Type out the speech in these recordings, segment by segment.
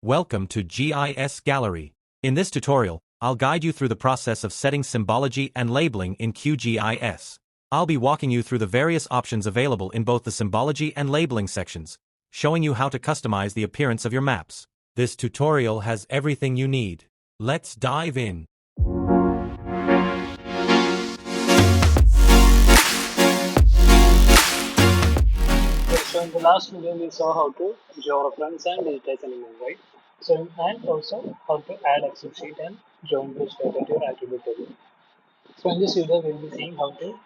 Welcome to GIS Gallery. In this tutorial, I'll guide you through the process of setting symbology and labeling in QGIS. I'll be walking you through the various options available in both the symbology and labeling sections, showing you how to customize the appearance of your maps. This tutorial has everything you need. Let's dive in. So in the last video we saw how to georeference and digitize element, right? So and also how to add Excel sheet and join this data to your attribute table. So in this video we'll be seeing how to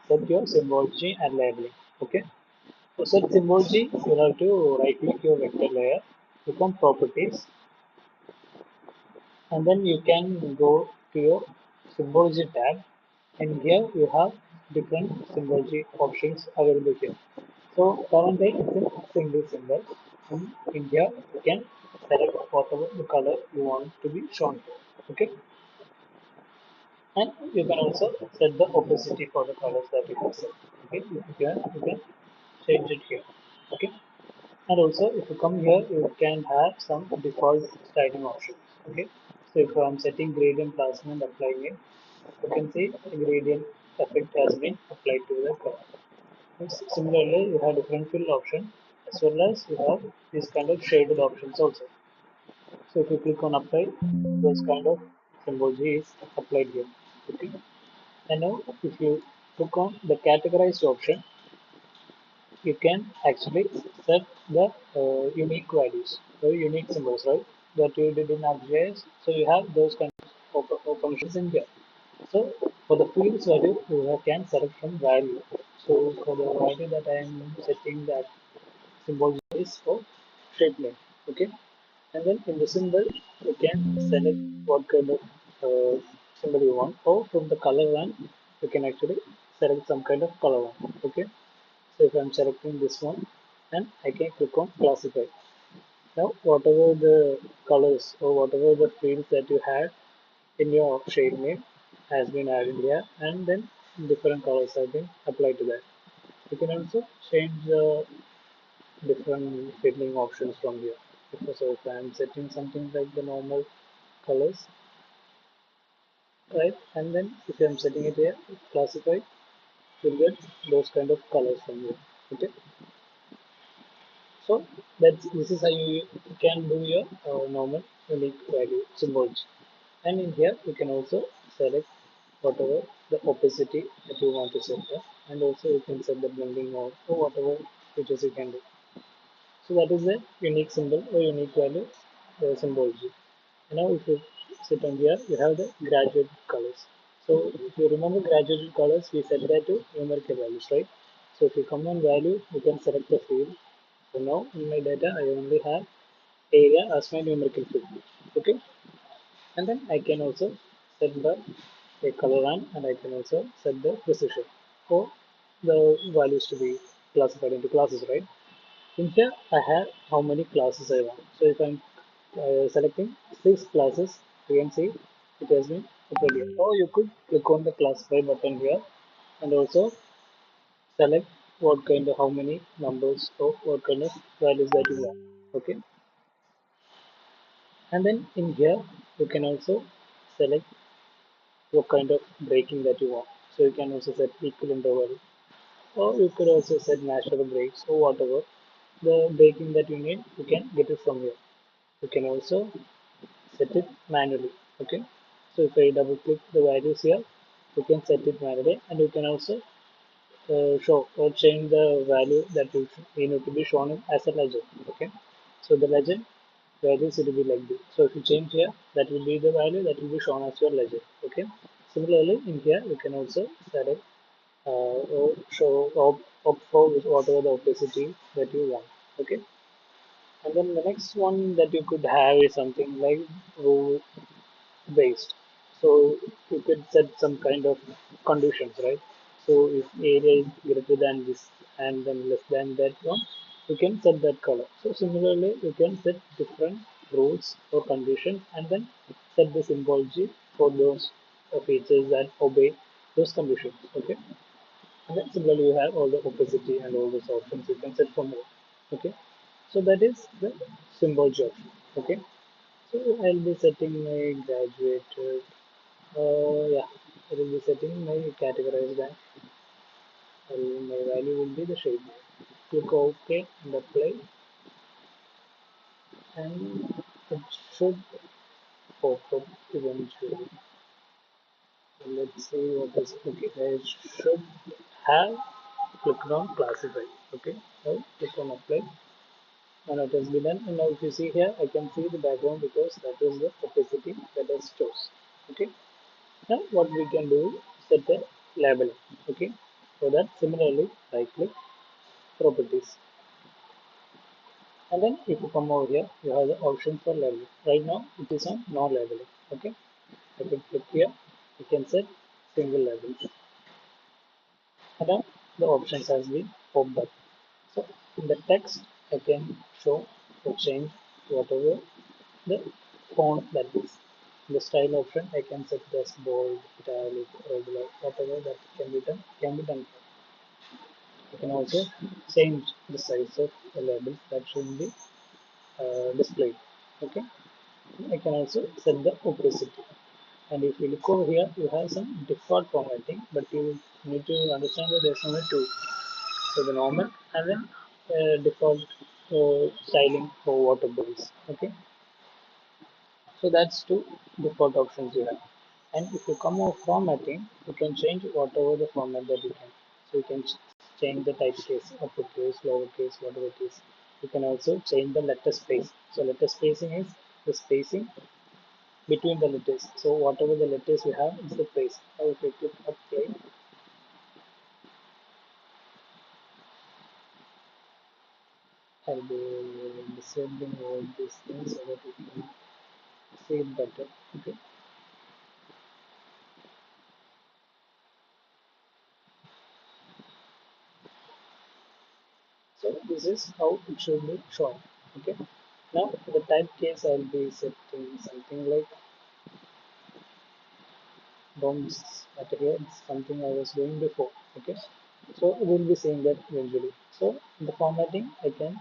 set your symbology and labeling. Okay. To set symbology, you have to right click your vector layer, click on properties, and then you can go to your symbology tab, and here you have different symbology options available here. So currently it's a single symbol. In here you can select whatever the color you want to be shown here. Okay, and you can also set the opacity for the colors that you have set. Okay, you can change it here. Okay, and also if you come here you can have some default styling options. Okay, so if I'm setting gradient plasma and applying it, you can see the gradient effect has been applied to the color. Similarly, you have different fill option as well as you have this kind of shaded options also. So if you click on apply, those kind of symbology is applied here. Okay. And now if you click on the categorized option, you can actually set the unique values or unique symbols, right? That you did in ArcGIS. So you have those kind of functions in here. So for the fields value, you can select from value. So for the value that I am setting, that symbol is for shape name. Okay, and then in the symbol you can select what kind of symbol you want, or from the color one you can actually select some kind of color one. Okay, so if I'm selecting this one, and I can click on classify. Now whatever the colors or whatever the fields that you had in your shade name has been added here, and then different colors have been applied to that. You can also change the different filling options from here. So if I'm setting something like the normal colors, right, and then if I'm setting it here, classify, you'll get those kind of colors from here. Okay, so this is how you can do your normal unique value symbols. And in here you can also select whatever the opacity that you want to set there, and also you can set the blending or whatever features you can do. So that is the unique symbol or unique value symbology. Now if you sit on here, you have the graduated colors. So if you remember graduated colors, we set that to numerical values, right? So if you come on value, you can select the field. So now in my data, I only have area as my numerical field. Okay, and then I can also set the a color run, and I can also set the precision for the values to be classified into classes, right? In here, I have how many classes I want. So if I'm selecting 6 classes, you can see it has been uploaded. Or you could click on the classify button here and also select what kind of how many numbers or what kind of values that you want. Okay, and then in here you can also select what kind of breaking that you want. So you can also set equal interval, or you could also set natural breaks or whatever the breaking that you need. You can get it from here. You can also set it manually. Okay, so if I double click the values here, you can set it manually, and you can also show or change the value that you need to be shown as a legend. Okay, so the legend values will be like this. So if you change here, that will be the value that will be shown as your legend. Okay, similarly in here you can also select or show opt for whatever the opacity that you want. Okay, and then the next one that you could have is something like rule based. So you could set some kind of conditions, right? So if area is greater than this and then less than that one, you can set that color. So similarly, you can set different rules or conditions and then set the symbology for those features that obey those conditions. Okay. And then similarly, you have all the opacity and all those options you can set for more. Okay. So that is the symbology option. Okay, so I'll be setting my graduated. Yeah, I will be setting my categorized and my value will be the shape. Click OK and apply, and it should pop up eventually. So let's see what is okay. I should have clicked on classify. Okay, now click on apply, and it has been done. And now if you see here, I can see the background because that is the opacity that is chose. Okay, now what we can do is set the label. Okay, for that similarly right click properties, and then if you come over here, you have the option for labeling. Right now it is on no labeling. Okay, I can click here. You can set single labels, and then the options has been popped up. So in the text, I can show or change whatever the font that is. In the style option, I can set as bold, italic, regular, whatever that can be done. I can also change the size of the labels that should be displayed. Okay. I can also set the opacity. And if you look over here, you have some default formatting, but you need to understand that there's only two. So the normal and then default styling for water bodies. Okay, so that's two default options you have. And if you come over formatting, you can change whatever the format that you can. So you can change the typeface, uppercase, lowercase, whatever it is. You can also change the letter space. So letter spacing is the spacing between the letters. So whatever the letters you have is the place. Now if you click apply, I'll be disabling all these things so that you can see it better. Okay. So this is how it should be shown. Okay. Now for the type case, I'll be setting something like bounds material. It's something I was doing before. Okay. So we'll be seeing that eventually. So in the formatting, I can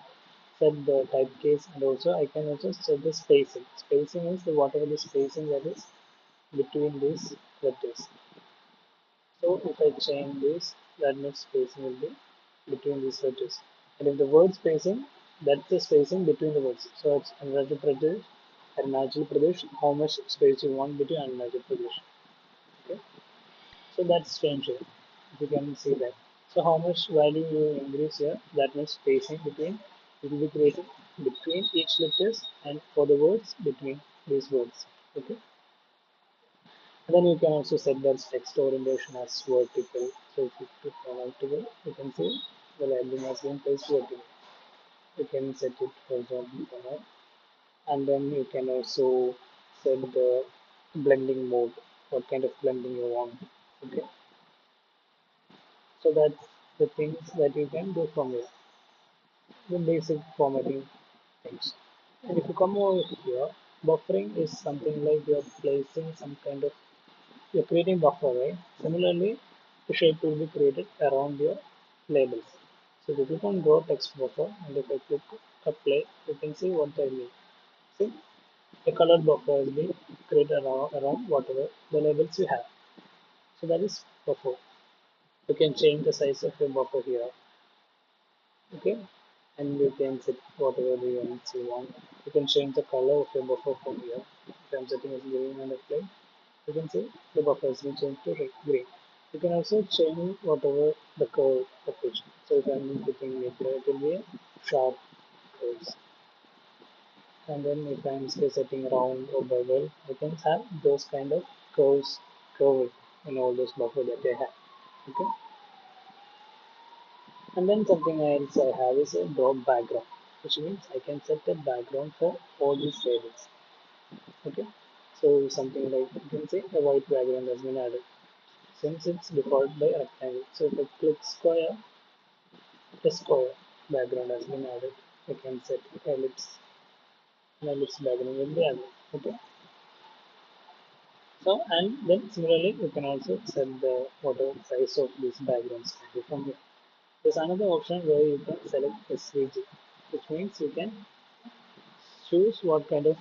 set the type case, and also I can also set the spacing. Spacing is the whatever the spacing that is between these letters. So if I change this, that means spacing will be between these letters. And if the word spacing, that's the spacing between the words. So it's Arunachal Pradesh, how much space you want between Arunachal Pradesh. Okay, so that's strange here. If you can see that. So how much value you increase here, that means spacing between it will be created between each letters and for the words between these words. Okay. And then you can also set that text orientation as vertical. So if you click on vertical, you can see the labeling has been placed vertical. You can set it for example for now. And then you can also set the blending mode, what kind of blending you want. Okay. So that's the things that you can do from here. The basic formatting things. And if you come over here, buffering is something like you're placing some kind of you're creating buffer, right? Similarly, the shape will be created around your labels. So if you click on draw text buffer and if I click apply, you can see what I mean. See, a colored buffer has been created around whatever the labels you have. So that is buffer. You can change the size of your buffer here. Okay, and you can set whatever the units you want. You can change the color of your buffer from here. If I'm setting it green and apply, you can see the buffer has been changed to green. You can also change whatever the curve of it. So if I'm clicking it, it will be a sharp curves. And then if I'm say setting round or bevel, I can have those kind of curves curve in all those buffer that they have. Okay. And then something else I have is a drop background, which means I can set a background for all these labels. Okay. So something like you can say a white background has been added since it's default by rectangle. So if I click square, a square background has been added. I can set ellipse, and ellipse background will be added. Okay. So and then similarly you can also set the whatever size of these backgrounds can be from here. There's another option where you can select SVG, which means you can choose what kind of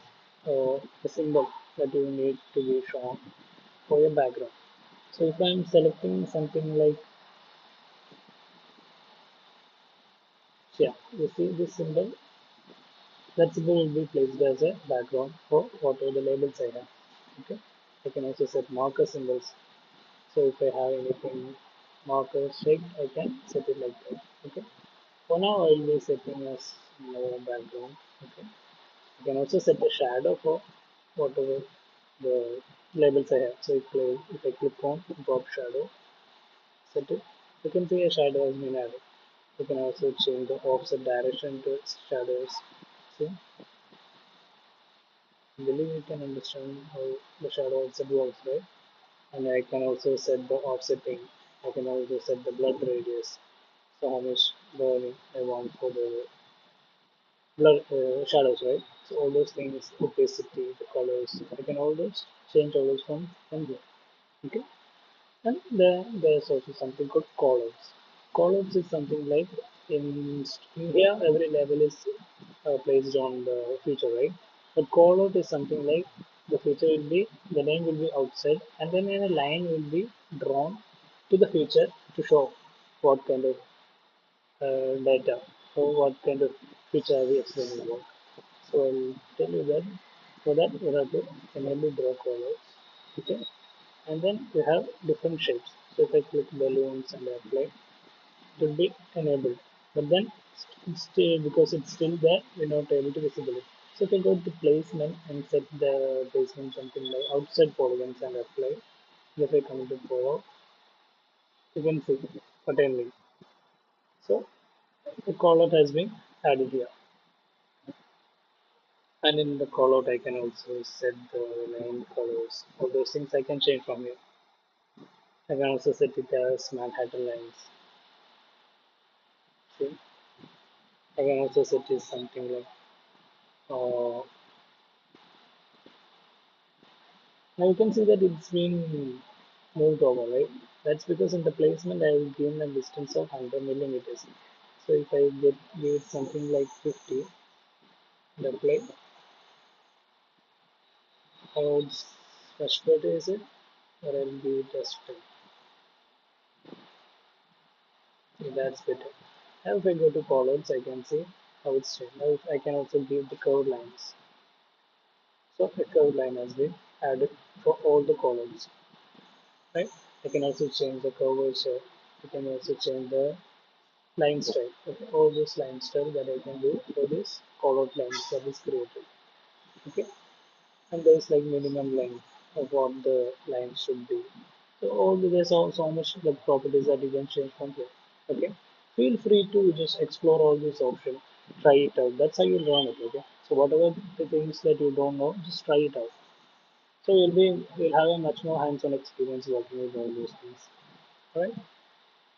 a symbol that you need to be shown for your background. So if I'm selecting something like, yeah, you see this symbol, that symbol will be placed as a background for whatever the labels I have. Okay. I can also set marker symbols. So if I have anything marker shaped, I can set it like that. Okay. For now, I will be setting as no background. Okay. You can also set a shadow for whatever the labels I have. So if I click on drop shadow, set it, you can see a shadow has been added. You can also change the offset direction to its shadows. See, I believe you can understand how the shadow offset works, right? And I can also set the offsetting. I can also set the blur radius. So how much blurring I want for the blur shadows, right? So all those things, opacity, the colors, I can always change all those from here. Okay. And then there's also something called columns. Columns is something like in here every level is placed on the feature, right? But callout is something like the feature will be the name will be outside, and then a line will be drawn to the feature to show what kind of data or what kind of feature are we explaining about. So I'll tell you that for that you have to enable draw callouts. Okay, and then you have different shapes. So if I click balloons and apply, it will be enabled. But then still, because it's still there, we're not able to visible it. So if I go to placement and set the placement something like outside polygons and apply, if I come to follow, you can see certainly. So the callout has been added here. And in the callout, I can also set the name colors. All those things I can change from here. I can also set it as Manhattan lines. See, I can also set it something like uh, now you can see that it's been moved over, right? That's because in the placement I have given a distance of 100 millimeters. So if I give it something like 50, the plate, I would frustrate it, or I'll be just that's better. Now if I go to columns, I can see how it's changed. Now if I can also give the curved lines. So a curved line has been added for all the columns, right? I can also change the curvature. I can also change the line style. Okay, all this line style that I can do for this callout lines that is created. Okay, and there's like minimum length of what the line should be. So there's so much like properties that you can change from here. Okay, feel free to just explore all these options, try it out. That's how you'll learn it. Okay, so whatever the things that you don't know, just try it out. So you'll have a much more hands-on experience working with all those things. All right.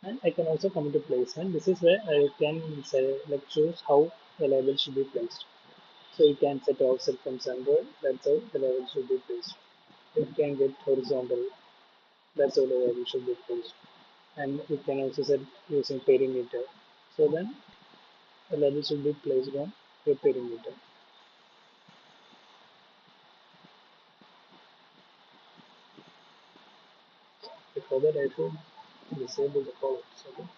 And I can also come into placement. This is where I can say, like choose how the label should be placed. So you can set offset from center. That's how the label should be placed. You can get horizontal. That's how the label should be placed. And you can also set using perimeter. So then the label should be placed on your perimeter. Before that, I should disable the columns. Okay.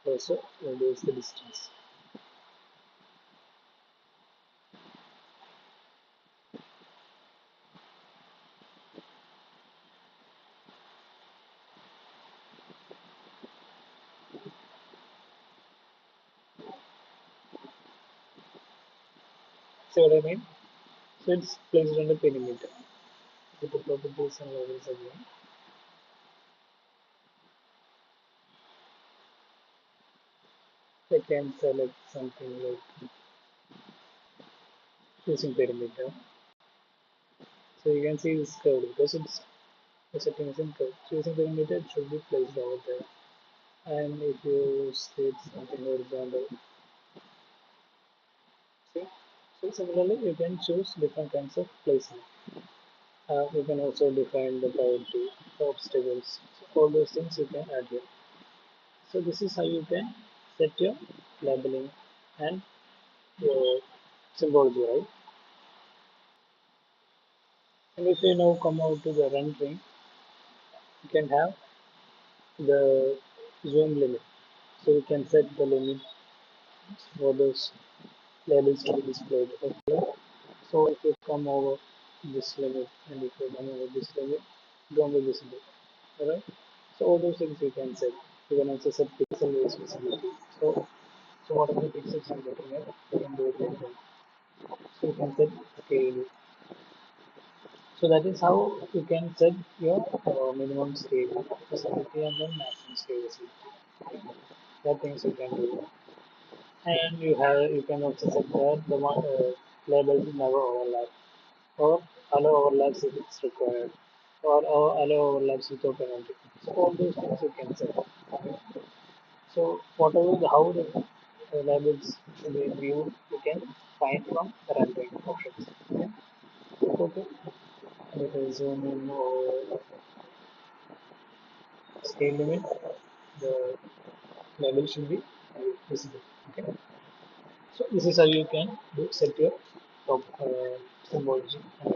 Also reduce the distance. See what I mean? So it's placed on the perimeter. With the properties and levels again. I can select something like using perimeter. So you can see it's curved because it's the setting is in curve. So using perimeter it should be placed over there. And if you state something horizontal, see? So similarly you can choose different kinds of placement. You can also define the priority, the obstacles. So all those things you can add here. So this is how you can set your labeling and your symbology, right? And if you now come out to the rendering, you can have the zoom limit. So you can set the limit for those labels to be displayed. Okay. So if you come over this limit and if you come over this limit, it won't be visible. Alright. So all those things you can set. You can also set pixel based visibility. So whatever pixels you're looking at, you can do it like that. So you can set scale. So that is how you can set your minimum scale visibility and then maximum scale visibility. That things you can do. And you can also set that the one labels never overlap or allow overlaps if it's required or allow overlaps without penalty. So all those things you can set. Okay. So whatever how the labels should be viewed, you can find from the rendering options. Okay. Okay. And if I zoom in or scale limit, the label should be visible. Okay. So this is how you can do set your top symbology and